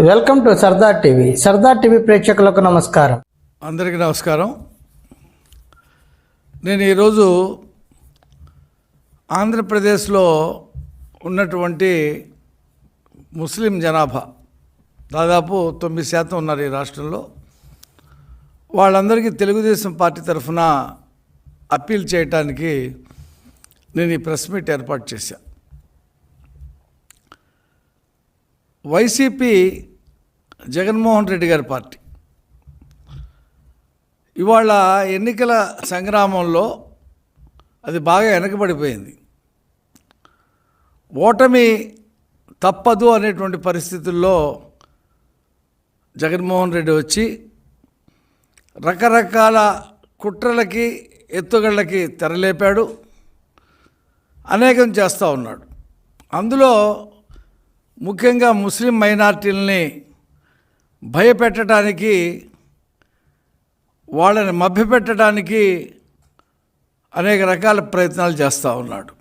Welcome to Sardar TV. Sardar TV ప్రేక్షకులకు నమస్కారం. అందరికీ నమస్కారం. నేను ఈరోజు ఆంధ్రప్రదేశ్లో ఉన్నటువంటి ముస్లిం జనాభా దాదాపు 9% ఉన్నారు ఈ రాష్ట్రంలో. వాళ్ళందరికీ తెలుగుదేశం పార్టీ తరఫున అప్పీల్ చేయటానికి నేను ఈ ప్రెస్ మీట్ ఏర్పాటు చేశాను. వైసీపీ జగన్మోహన్ రెడ్డి గారి పార్టీ ఇవాళ ఎన్నికల సంగ్రామంలో అది బాగా వెనకబడిపోయింది. ఓటమి తప్పదు అనేటువంటి పరిస్థితుల్లో జగన్మోహన్ రెడ్డి వచ్చి రకరకాల కుట్రలకి ఎత్తుగళ్ళకి తెరలేపాడు, అనేకం చేస్తూ ఉన్నాడు. అందులో ముఖ్యంగా ముస్లిం మైనార్టీలని భయపెట్టడానికి, వాళ్ళని మభ్యపెట్టడానికి అనేక రకాల ప్రయత్నాలు చేస్తూ ఉన్నాడు.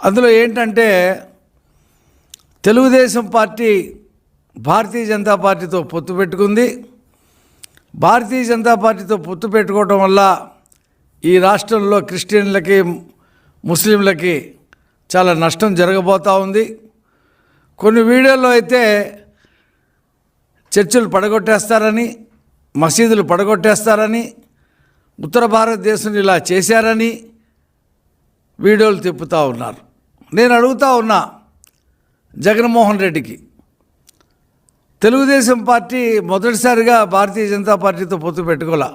అందులో ఏంటంటే తెలుగుదేశం పార్టీ భారతీయ జనతా పార్టీతో పొత్తు పెట్టుకుంది. భారతీయ జనతా పార్టీతో పొత్తు పెట్టుకోవడం వల్ల ఈ రాష్ట్రంలో క్రిస్టియన్లకి ముస్లింలకి చాలా నష్టం జరగబోతూ ఉంది. కొన్ని వీడియోల్లో అయితే చర్చిలు పడగొట్టేస్తారని, మసీదులు పడగొట్టేస్తారని, ఉత్తర భారతదేశం ఇలా చేశారని వీడియోలు తిప్పుతూ ఉన్నారు. నేను అడుగుతూ ఉన్నా జగన్మోహన్ రెడ్డికి, తెలుగుదేశం పార్టీ మొదటిసారిగా భారతీయ జనతా పార్టీతో పొత్తు పెట్టుకోలే.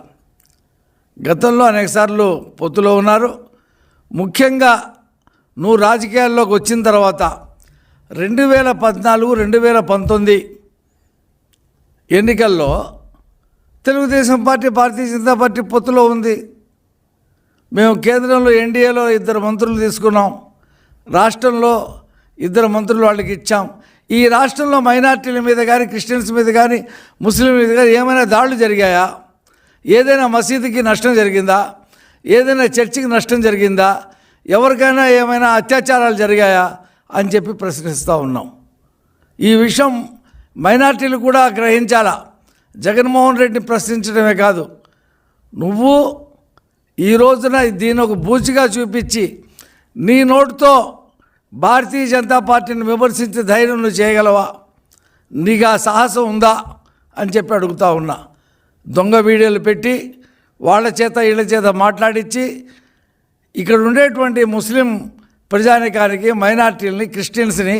గతంలో అనేకసార్లు పొత్తులో ఉన్నారు. ముఖ్యంగా నువ్వు రాజకీయాల్లోకి వచ్చిన తర్వాత 2014, 2019 ఎన్నికల్లో తెలుగుదేశం పార్టీ భారతీయ జనతా పార్టీ పొత్తులో ఉంది. మేము కేంద్రంలో ఎన్డీఏలో 2 మంత్రులు తీసుకున్నాం, రాష్ట్రంలో 2 మంత్రులు వాళ్ళకి ఇచ్చాం. ఈ రాష్ట్రంలో మైనార్టీల మీద కానీ, క్రిస్టియన్స్ మీద కానీ, ముస్లింల మీద కానీ ఏమైనా దాడులు జరిగాయా? ఏదైనా మసీదుకి నష్టం జరిగిందా? ఏదైనా చర్చికి నష్టం జరిగిందా? ఎవరికైనా ఏమైనా అత్యాచారాలు జరిగాయా అని చెప్పి ప్రశ్నిస్తూ ఉన్నాం. ఈ విషయం మైనార్టీలు కూడా గ్రహించాలా. జగన్మోహన్ రెడ్డిని ప్రశ్నించడమే కాదు, నువ్వు ఈ రోజున దీని ఒక బూచిగా చూపించి నీ నోటితో భారతీయ జనతా పార్టీని విమర్శించే ధైర్యం నువ్వు చేయగలవా? నీకు ఆ సాహసం ఉందా అని చెప్పి అడుగుతూ ఉన్నా. దొంగ వీడియోలు పెట్టి వాళ్ళ చేత వీళ్ళ చేత మాట్లాడించి ఇక్కడ ఉండేటువంటి ముస్లిం ప్రజానికానికి, మైనార్టీలని, క్రిస్టియన్స్ని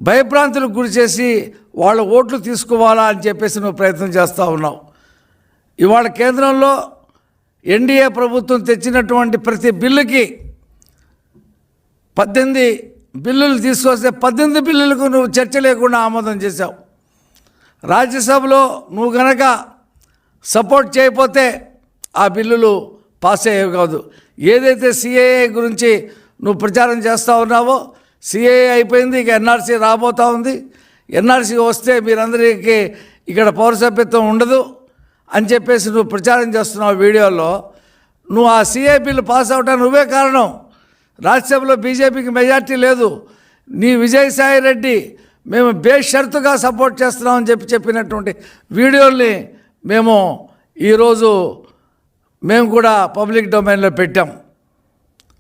భయభ్రాంతులకు గురి చేసి వాళ్ళ ఓట్లు తీసుకోవాలా అని చెప్పేసి నువ్వు ప్రయత్నం చేస్తూ ఉన్నావు. ఇవాళ కేంద్రంలో ఎన్డీఏ ప్రభుత్వం తెచ్చినటువంటి ప్రతి బిల్లుకి 18 బిల్లులు తీసుకొస్తే 18 బిల్లులకు నువ్వు చర్చ లేకుండా ఆమోదం చేశావు. రాజ్యసభలో నువ్వు గనక సపోర్ట్ చేయకపోతే ఆ బిల్లులు పాస్ అయ్యేవి కాదు. ఏదైతే సిఏఏ గురించి నువ్వు ప్రచారం చేస్తూ ఉన్నావో, సిఏఏ అయిపోయింది, ఇక ఎన్ఆర్సీ రాబోతూ ఉంది. ఎన్ఆర్సీ వస్తే మీరందరికీ ఇక్కడ పౌరసభ్యత్వం ఉండదు అని చెప్పేసి నువ్వు ప్రచారం చేస్తున్నావు వీడియోలో. నువ్వు ఆ సిఏ బిల్లు పాస్ అవటానికి నువ్వే కారణం. రాజ్యసభలో బీజేపీకి మెజార్టీ లేదు. నీ విజయసాయి రెడ్డి మేము బేషరతుగా సపోర్ట్ చేస్తున్నామని చెప్పినటువంటి వీడియోల్ని ఈరోజు మేము కూడా పబ్లిక్ డొమైన్లో పెట్టాం.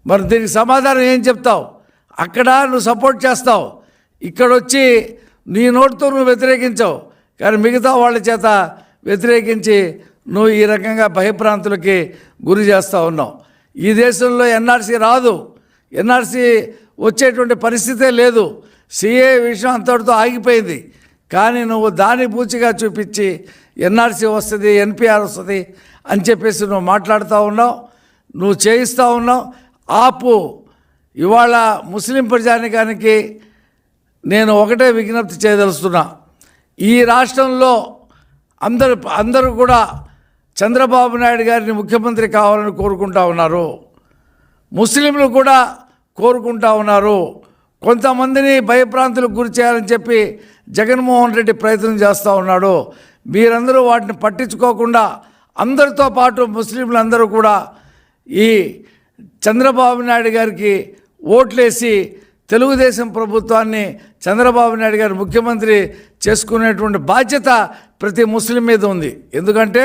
మరి దీనికి సమాధానం ఏం చెప్తావు? అక్కడ నువ్వు సపోర్ట్ చేస్తావు, ఇక్కడ వచ్చి నీ నోటితో నువ్వు వ్యతిరేకించావు, కానీ మిగతా వాళ్ళ చేత వ్యతిరేకించి నువ్వు ఈ రకంగా భయభ్రాంతులకి గురి చేస్తూ ఉన్నావు. ఈ దేశంలో ఎన్ఆర్సీ రాదు, ఎన్ఆర్సీ వచ్చేటువంటి పరిస్థితే లేదు. సిఏ విషయం అంతటితో ఆగిపోయింది. కానీ నువ్వు దాని పూచిగా చూపించి ఎన్ఆర్సీ వస్తుంది, ఎన్పిఆర్ వస్తుంది అని చెప్పేసి నువ్వు మాట్లాడుతూ ఉన్నావు, నువ్వు చేయిస్తూ ఉన్నావు. ఆపు. ఇవాళ ముస్లిం ప్రజానికానికి నేను ఒకటే విజ్ఞప్తి చేయదలుస్తున్నా. ఈ రాష్ట్రంలో అందరూ కూడా చంద్రబాబు నాయుడు గారిని ముఖ్యమంత్రి కావాలని కోరుకుంటా ఉన్నారు. ముస్లింలు కూడా కోరుకుంటా ఉన్నారు. కొంతమందిని భయభ్రాంతులకు గురి చేయాలని చెప్పి జగన్మోహన్ రెడ్డి ప్రయత్నం చేస్తూ ఉన్నాడు. మీరందరూ వాటిని పట్టించుకోకుండా అందరితో పాటు ముస్లింలందరూ కూడా ఈ చంద్రబాబు నాయుడు గారికి ఓట్లేసి తెలుగుదేశం ప్రభుత్వాన్ని చంద్రబాబు నాయుడు గారు ముఖ్యమంత్రి చేసుకునేటువంటి బాధ్యత ప్రతి ముస్లిం మీద ఉంది. ఎందుకంటే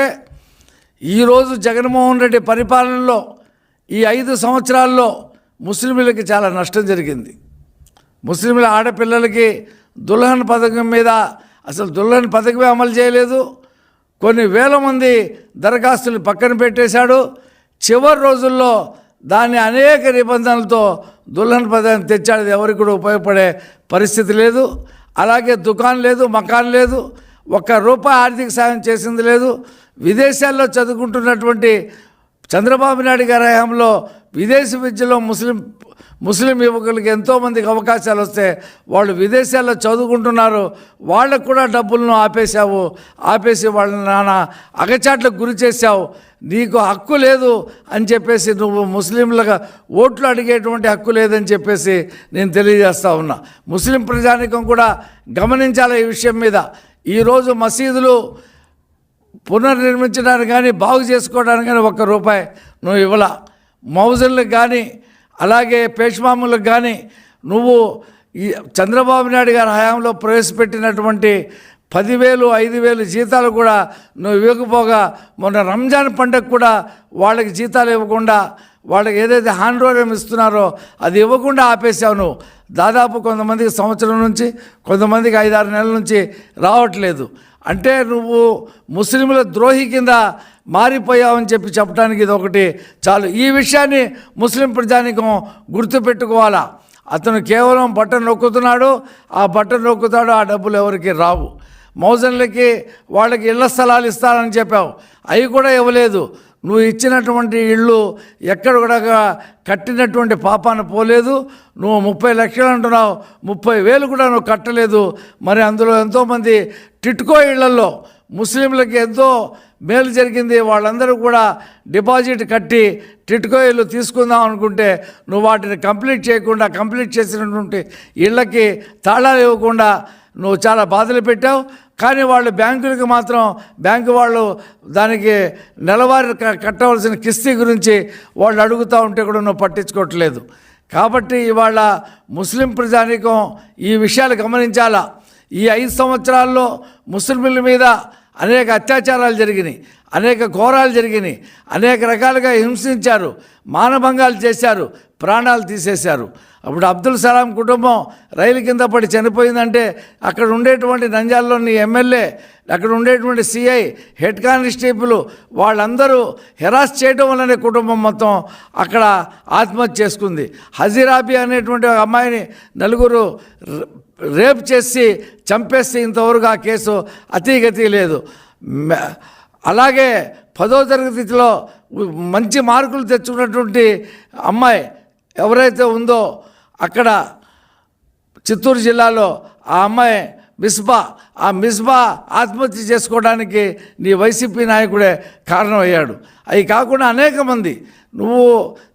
ఈరోజు జగన్మోహన్ రెడ్డి పరిపాలనలో ఈ 5 సంవత్సరాల్లో ముస్లింలకి చాలా నష్టం జరిగింది. ముస్లింల ఆడపిల్లలకి దుల్హన్ పథకం మీద అసలు దుల్హన్ పథకమే అమలు చేయలేదు. కొన్ని వేల మంది దరఖాస్తులు పక్కన పెట్టేశాడు. చివరి రోజుల్లో దాన్ని అనేక నిబంధనలతో దుల్హన్ పథకం తెచ్చాడు. ఎవరికి కూడా ఉపయోగపడే పరిస్థితి లేదు. అలాగే దుకాన్ లేదు, మకాన్ లేదు, ₹1 ఆర్థిక సాయం చేసింది లేదు. విదేశాల్లో చదువుకుంటున్నటువంటి చంద్రబాబు నాయుడు గారి హయాంలో విదేశీ విద్యలో ముస్లిం యువకులకి ఎంతోమందికి అవకాశాలు వస్తే వాళ్ళు విదేశాల్లో చదువుకుంటున్నారు. వాళ్ళకు కూడా డబ్బులను ఆపేసి వాళ్ళని నాన్న అగచాట్లకు గురి చేశావు. నీకు హక్కు లేదు అని చెప్పేసి, నువ్వు ముస్లింలుగా ఓట్లు అడిగేటువంటి హక్కు లేదని చెప్పేసి నేను తెలియజేస్తా ఉన్నా. ముస్లిం ప్రజానీకం కూడా గమనించాలి ఈ విషయం మీద. ఈరోజు మసీదులు పునర్నిర్మించడానికి కానీ బాగు చేసుకోవడానికి కానీ ₹1 నువ్వు ఇవ్వాల. మౌజన్లకు కానీ అలాగే పేష్మాములకు కానీ నువ్వు ఈ చంద్రబాబు నాయుడు గారి హయాంలో ప్రవేశపెట్టినటువంటి 10,000, 5,000 జీతాలు కూడా నువ్వు ఇవ్వకపోగా, మొన్న రంజాన్ పండుగ కూడా వాళ్ళకి జీతాలు ఇవ్వకుండా, వాళ్ళకి ఏదైతే హాండ్రోరం ఇస్తున్నారో అది ఇవ్వకుండా ఆపేసావు నువ్వు. దాదాపు కొంతమందికి సంవత్సరం నుంచి, కొంతమందికి 5-6 నెలల నుంచి రావట్లేదు. అంటే నువ్వు ముస్లింల ద్రోహి కింద మారిపోయావని చెప్పడానికి ఇది ఒకటి చాలు. ఈ విషయాన్ని ముస్లిం ప్రజానీకం గుర్తుపెట్టుకోవాలా. అతను కేవలం బటన్ నొక్కుతున్నాడు, ఆ బటన్ నొక్కుతాడు, ఆ డబ్బులు ఎవరికి రావు. మౌజన్లకి వాళ్ళకి ఇళ్ల స్థలాలు ఇస్తానని చెప్పావు, అవి కూడా ఇవ్వలేదు. నువ్వు ఇచ్చినటువంటి ఇళ్ళు ఎక్కడ కూడా కట్టినటువంటి పాపాన పోలేదు. నువ్వు 30 లక్షలు అంటున్నావు, 30,000 కూడా నువ్వు కట్టలేదు. మరి అందులో ఎంతోమంది టిట్కో ఇళ్లలో ముస్లింలకి ఎంతో మేలు జరిగింది. వాళ్ళందరూ కూడా డిపాజిట్ కట్టి టిట్కో ఇళ్ళు తీసుకుందాం అనుకుంటే నువ్వు వాటిని కంప్లీట్ చేసినటువంటి ఇళ్ళకి తాళాలు ఇవ్వకుండా నువ్వు చాలా బాధలు పెట్టావు. కానీ వాళ్ళు బ్యాంకులకు మాత్రం బ్యాంకు వాళ్ళు దానికి నెలవారీ కట్టవలసిన కిస్తీ గురించి వాళ్ళు అడుగుతూ ఉంటే కూడా నువ్వు పట్టించుకోవట్లేదు. కాబట్టి ఇవాళ ముస్లిం ప్రజానీకం ఈ విషయాలు గమనించాలా. ఈ 5 సంవత్సరాల్లో ముస్లింల మీద అనేక అత్యాచారాలు జరిగినాయి, అనేక ఘోరాలు జరిగినాయి, అనేక రకాలుగా హింసించారు, మానభంగాలు చేశారు, ప్రాణాలు తీసేశారు. అప్పుడు అబ్దుల్ సలాం కుటుంబం రైలు కింద పడి చనిపోయిందంటే అక్కడ ఉండేటువంటి నంద్యాలలోని ఎమ్మెల్యే, అక్కడ ఉండేటువంటి సిఐ, హెడ్ కానిస్టేబుల్ వాళ్ళందరూ హెరాస్ చేయడం వల్లనే కుటుంబం మొత్తం అక్కడ ఆత్మహత్య చేసుకుంది. హజీరాబీ అనేటువంటి అమ్మాయిని 4 రేప్ చేసి చంపేస్తే ఇంతవరకు ఆ కేసు అతీగతి లేదు. అలాగే 10వ తరగతిలో మంచి మార్కులు తెచ్చుకున్నటువంటి అమ్మాయి ఎవరైతే ఉందో అక్కడ చిత్తూరు జిల్లాలో ఆ అమ్మాయి మిస్బా ఆత్మహత్య చేసుకోవడానికి నీ వైసీపీ నాయకుడే కారణమయ్యాడు. అవి కాకుండా అనేక మంది నువ్వు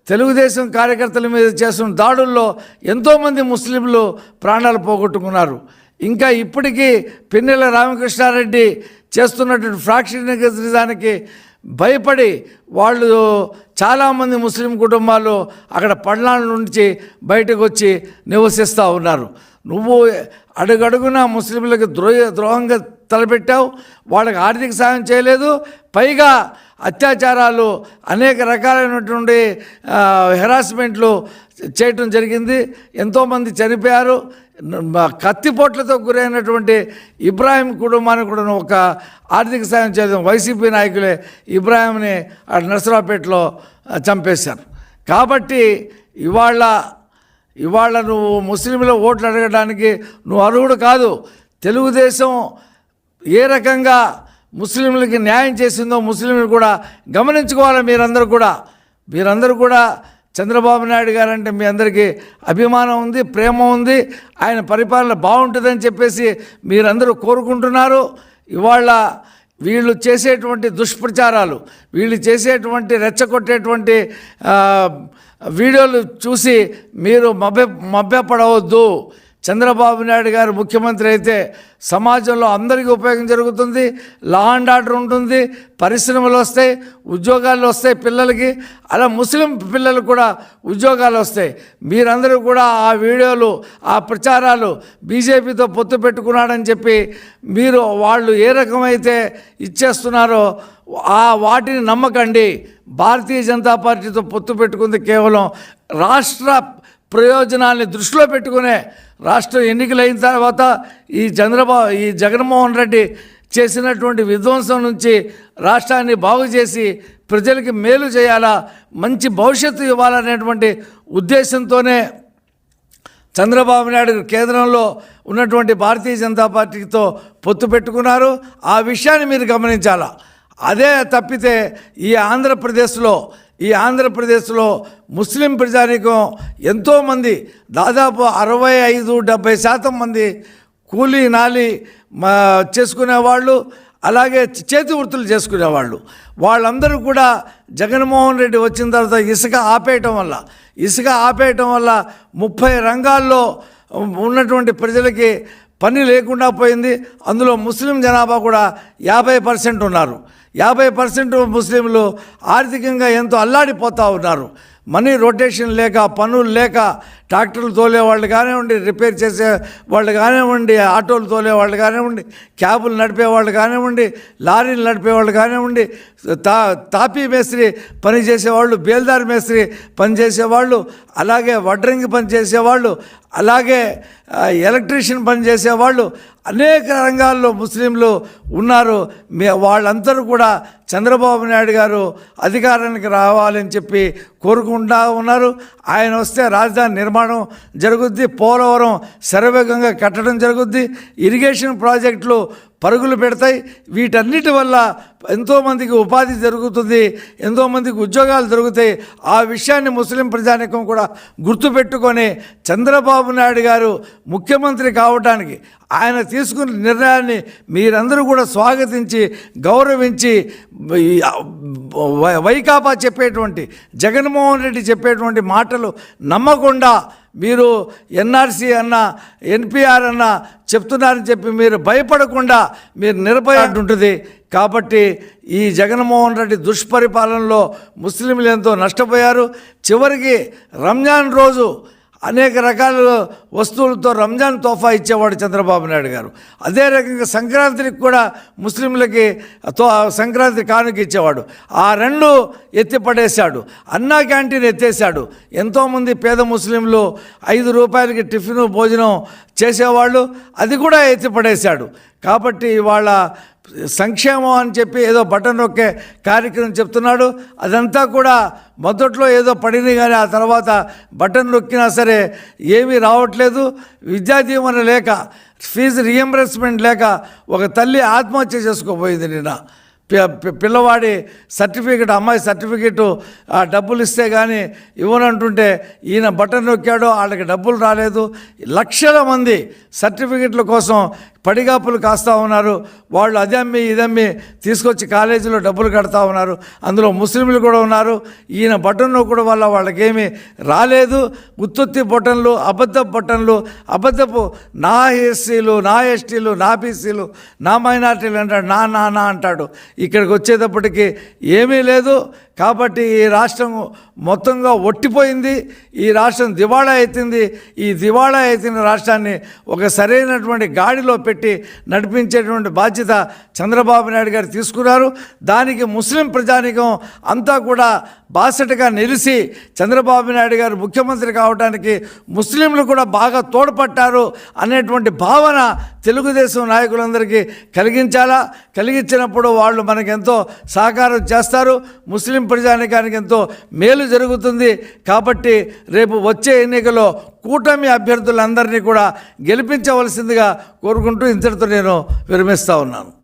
తెలుగుదేశం కార్యకర్తల మీద చేస్తున్న దాడుల్లో ఎంతోమంది ముస్లింలు ప్రాణాలు పోగొట్టుకున్నారు. ఇంకా ఇప్పటికీ పిన్నెల రామకృష్ణారెడ్డి చేస్తున్నటువంటి ఫ్రాక్షనిజానికి భయపడి వాళ్ళు చాలామంది ముస్లిం కుటుంబాలు అక్కడ పల్నాడు నుంచి బయటకు వచ్చి నివసిస్తూ ఉన్నారు. నువ్వు అడుగడుగునా ముస్లింలకు ద్రోహంగా తలపెట్టావు, వాళ్ళకి ఆర్థిక సాయం చేయలేదు, పైగా అత్యాచారాలు అనేక రకాలైనటువంటి హెరాస్మెంట్లు చేయటం జరిగింది. ఎంతోమంది చనిపోయారు. కత్తిపోట్లతో గురైనటువంటి ఇబ్రాహిం కుటుంబానికి కూడా ఒక ఆర్థిక సాయం చేయడం వైసీపీ నాయకులే ఇబ్రాహింని నర్సరావుపేటలో చంపేశారు. కాబట్టి ఇవాళ నువ్వు ముస్లింల ఓట్లు అడగడానికి నువ్వు అర్హుడు కాదు. తెలుగుదేశం ఏ రకంగా ముస్లింలకి న్యాయం చేసిందో ముస్లింలు కూడా గమనించుకోవాలి. మీరందరూ కూడా చంద్రబాబు నాయుడు గారంటే మీ అందరికీ అభిమానం ఉంది, ప్రేమ ఉంది, ఆయన పరిపాలన బాగుంటుందని చెప్పేసి మీరందరూ కోరుకుంటున్నారు. ఇవాళ వీళ్ళు చేసేటువంటి దుష్ప్రచారాలు, వీళ్ళు చేసేటువంటి రెచ్చగొట్టేటువంటి వీడియోలు చూసి మీరు మభ్యపడవద్దు. చంద్రబాబు నాయుడు గారు ముఖ్యమంత్రి అయితే సమాజంలో అందరికీ ఉపయోగం జరుగుతుంది, లా అండ్ ఆర్డర్ ఉంటుంది, పరిశ్రమలు వస్తాయి, ఉద్యోగాలు వస్తాయి పిల్లలకి, అలా ముస్లిం పిల్లలకు కూడా ఉద్యోగాలు వస్తాయి. మీరందరూ కూడా ఆ వీడియోలు, ఆ ప్రచారాలు బీజేపీతో పొత్తు పెట్టుకున్నాడని చెప్పి మీరు వాళ్ళు ఏ రకమైతే ఇచ్చేస్తున్నారో వాటిని నమ్మకండి. భారతీయ జనతా పార్టీతో పొత్తు పెట్టుకుంది కేవలం రాష్ట్ర ప్రయోజనాల్ని దృష్టిలో పెట్టుకునే. రాష్ట్రం ఎన్నికలైన తర్వాత ఈ జగన్మోహన్ రెడ్డి చేసినటువంటి విధ్వంసం నుంచి రాష్ట్రాన్ని బాగు చేసి ప్రజలకి మేలు చేయాలా, మంచి భవిష్యత్తు ఇవ్వాలనేటువంటి ఉద్దేశంతోనే చంద్రబాబు నాయుడు కేంద్రంలో ఉన్నటువంటి భారతీయ జనతా పార్టీతో పొత్తు పెట్టుకున్నారు. ఆ విషయాన్ని మీరు గమనించాలా. అదే తప్పితే ఈ ఆంధ్రప్రదేశ్లో ముస్లిం ప్రజానీకం ఎంతోమంది, దాదాపు 65-70% మంది కూలీ నాలి చేసుకునేవాళ్ళు, అలాగే చేతి వృత్తులు చేసుకునేవాళ్ళు. వాళ్ళందరూ కూడా జగన్మోహన్ రెడ్డి వచ్చిన తర్వాత ఇసుక ఆపేయటం వల్ల 30 రంగాల్లో ఉన్నటువంటి ప్రజలకి పని లేకుండా పోయింది. అందులో ముస్లిం జనాభా కూడా 50% ఉన్నారు. 50% ముస్లింలు ఆర్థికంగా ఎంతో అల్లాడిపోతూ ఉన్నారు. మనీ రొటేషన్ లేక, పనులు లేక, ట్రాక్టర్లు తోలేవాళ్ళు కానివ్వండి, రిపేర్ చేసే వాళ్ళు కానివ్వండి, ఆటోలు తోలేవాళ్ళు కానివ్వండి, క్యాబులు నడిపేవాళ్ళు కానివ్వండి, లారీలు నడిపేవాళ్ళు కానివ్వండి, తాపీ మేస్త్రి పని చేసేవాళ్ళు, బేల్దారి మేస్త్రి పని చేసేవాళ్ళు, అలాగే వడ్రంగి పని చేసేవాళ్ళు, అలాగే ఎలక్ట్రీషియన్ పని చేసేవాళ్ళు, అనేక రంగాల్లో ముస్లింలు ఉన్నారు. వాళ్ళందరూ కూడా చంద్రబాబు నాయుడు గారు అధికారానికి రావాలని చెప్పి కోరుకుంటూ ఉన్నారు. ఆయన వస్తే రాజధాని నిర్మాణం జరుగుద్ది, పోలవరం శరవేగంగా కట్టడం జరుగుద్ది, ఇరిగేషన్ ప్రాజెక్టులు పరుగులు పెడతాయి. వీటన్నిటి వల్ల ఎంతోమందికి ఉపాధి జరుగుతుంది, ఎంతోమందికి ఉద్యోగాలు దొరుకుతాయి. ఆ విషయాన్ని ముస్లిం ప్రజానీకం కూడా గుర్తుపెట్టుకొని చంద్రబాబు నాయుడు గారు ముఖ్యమంత్రి కావడానికి ఆయన తీసుకున్న నిర్ణయాన్ని మీరందరూ కూడా స్వాగతించి గౌరవించి, వైకాపా చెప్పేటువంటి, జగన్మోహన్ రెడ్డి చెప్పేటువంటి మాటలు నమ్మకుండా మీరు ఎన్ఆర్సీ అన్న, ఎన్పిఆర్ అన్న చెప్తున్నారని చెప్పి మీరు భయపడకుండా మీరు నిర్భయం ఉంటుంది. కాబట్టి ఈ జగన్మోహన్ రెడ్డి దుష్పరిపాలనలో ముస్లింలు ఎంతో నష్టపోయారు. చివరికి రంజాన్ రోజు అనేక రకాల వస్తువులతో రంజాన్ తోఫా ఇచ్చేవాడు చంద్రబాబు నాయుడు గారు. అదే రకంగా సంక్రాంతికి కూడా ముస్లింలకి సంక్రాంతి కానుక ఇచ్చేవాడు. ఆ రెండు ఎత్తిపడేశాడు. అన్నా క్యాంటీన్ ఎత్తేసాడు. ఎంతోమంది పేద ముస్లింలు 5 రూపాయలకి టిఫిన్ భోజనం చేసేవాళ్ళు, అది కూడా ఎత్తిపడేశాడు. కాబట్టి ఇవాళ సంక్షేమం అని చెప్పి ఏదో బటన్ నొక్కే కార్యక్రమం చెప్తున్నాడు. అదంతా కూడా మొదట్లో ఏదో పడింది, కానీ ఆ తర్వాత బటన్ నొక్కినా సరే ఏమీ రావట్లేదు. విద్యా దీవెన లేక, ఫీజు రియంబర్స్మెంట్ లేక ఒక తల్లి ఆత్మహత్య చేసుకోబోయింది నిన్న. పిల్లవాడి సర్టిఫికెట్, అమ్మాయి సర్టిఫికెట్ డబ్బులు ఇస్తే కానీ ఇవ్వనంటుంటే ఈయన బటన్ నొక్కాడో, వాళ్ళకి డబ్బులు రాలేదు. లక్షల మంది సర్టిఫికెట్ల కోసం పడిగాపులు కాస్తూ ఉన్నారు. వాళ్ళు అదమ్మి ఇదమ్మి తీసుకొచ్చి కాలేజీలో డబ్బులు కడతా ఉన్నారు. అందులో ముస్లింలు కూడా ఉన్నారు. ఈయన బటన్ నొక్కడం వల్ల వాళ్ళకేమీ రాలేదు. ఉత్తుత్తి బటన్లు, అబద్ధపు బటన్లు, అబద్ధపు నా ఎస్సీలు, నా ఎస్టీలు, నా బీసీలు, నా మైనార్టీలు అంటాడు, నా అంటాడు. ఇక్కడికి వచ్చేటప్పటికి ఏమీ లేదు. కాబట్టి ఈ రాష్ట్రం మొత్తంగా ఒట్టిపోయింది. ఈ రాష్ట్రం దివాళా ఎత్తింది. ఈ దివాళా ఎత్తిన రాష్ట్రాన్ని ఒక సరైనటువంటి గాడిలో పెట్టి నడిపించేటువంటి బాధ్యత చంద్రబాబు నాయుడు గారు తీసుకున్నారు. దానికి ముస్లిం ప్రజానీకం అంతా కూడా బాసటగా నిలిచి చంద్రబాబు నాయుడు గారు ముఖ్యమంత్రి కావడానికి ముస్లింలు కూడా బాగా తోడ్పట్టారు అనేటువంటి భావన తెలుగుదేశం నాయకులందరికీ కలిగించినప్పుడు వాళ్ళు మనకెంతో సహకారం చేస్తారు. ముస్లిం ప్రజానీకానికి ఎంతో మేలు జరుగుతుంది. కాబట్టి రేపు వచ్చే ఎన్నికల్లో కూటమి అభ్యర్థులందరినీ కూడా గెలిపించవలసిందిగా కోరుకుంటూ ఇంతటితో నేను విరమిస్తూ ఉన్నాను.